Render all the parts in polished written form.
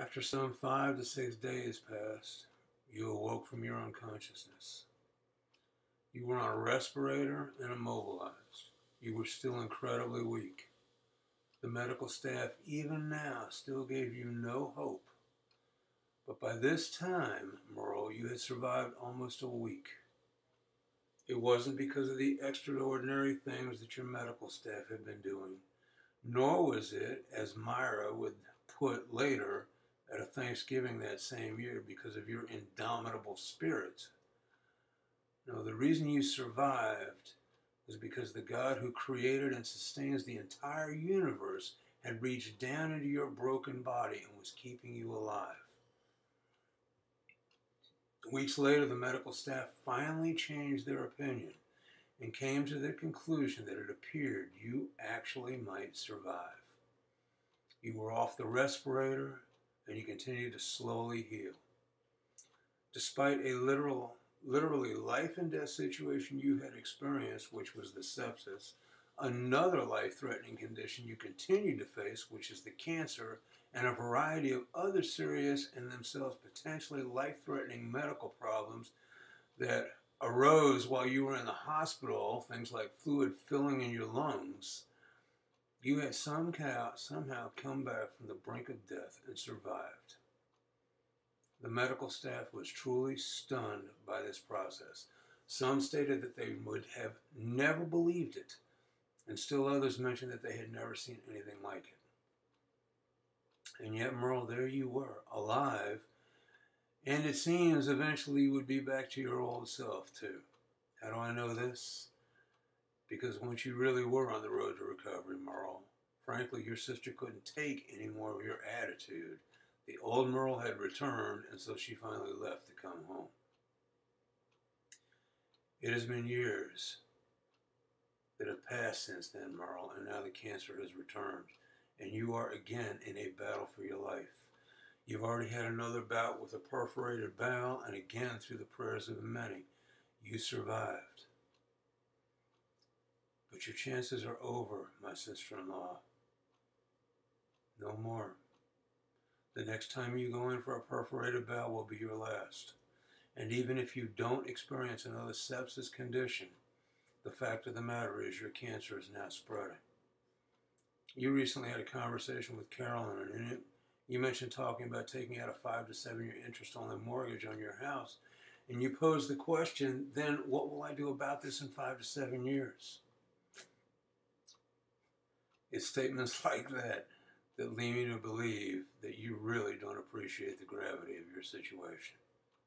After some 5 to 6 days passed, you awoke from your unconsciousness. You were on a respirator and immobilized. You were still incredibly weak. The medical staff, even now, still gave you no hope. But by this time, Merle, you had survived almost a week. It wasn't because of the extraordinary things that your medical staff had been doing, nor was it, as Myra would put later at a Thanksgiving that same year, because of your indomitable spirit. No, the reason you survived was because the God who created and sustains the entire universe had reached down into your broken body and was keeping you alive. Weeks later, the medical staff finally changed their opinion and came to the conclusion that it appeared you actually might survive. You were off the respirator and you continued to slowly heal. Despite a literally life and death situation you had experienced, which was the sepsis, another life-threatening condition you continued to face, which is the cancer, and a variety of other serious and themselves potentially life-threatening medical problems that arose while you were in the hospital, things like fluid filling in your lungs, you had somehow come back from the brink of death and survived. The medical staff was truly stunned by this process. Some stated that they would have never believed it, and still others mentioned that they had never seen anything like it. And yet, Merle, there you were, alive, and it seems eventually you would be back to your old self, too. How do I know this? Because once you really were on the road to recovery, Merle, frankly, your sister couldn't take any more of your attitude. The old Merle had returned, and so she finally left to come home. It has been years that have passed since then, Merle, and now the cancer has returned, and you are again in a battle for your life. You've already had another bout with a perforated bowel, and again, through the prayers of many, you survived. But your chances are over, my sister-in-law. No more. The next time you go in for a perforated bowel will be your last. And even if you don't experience another sepsis condition, the fact of the matter is your cancer is now spreading. You recently had a conversation with Carolyn, and in it, you mentioned talking about taking out a 5 to 7 year interest-only mortgage on your house. And you posed the question, then what will I do about this in 5 to 7 years? It's statements like that that lead me to believe that you really don't appreciate the gravity of your situation.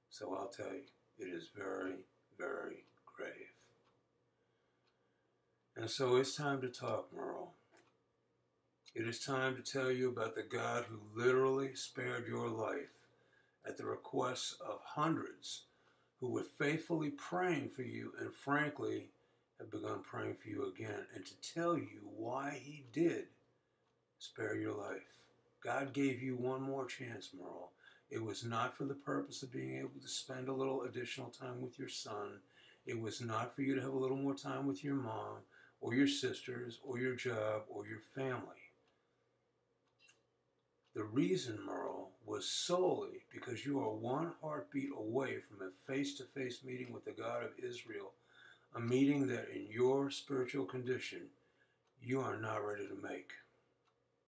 So I'll tell you, it is very, very grave. And so it's time to talk, Merle. It is time to tell you about the God who literally spared your life at the requests of hundreds who were faithfully praying for you and frankly have begun praying for you again, and to tell you why he did spare your life. God gave you one more chance, Merle. It was not for the purpose of being able to spend a little additional time with your son. It was not for you to have a little more time with your mom or your sisters or your job or your family. The reason, Merle, was solely because you are one heartbeat away from a face-to-face meeting with the God of Israel, a meeting that in your spiritual condition you are not ready to make.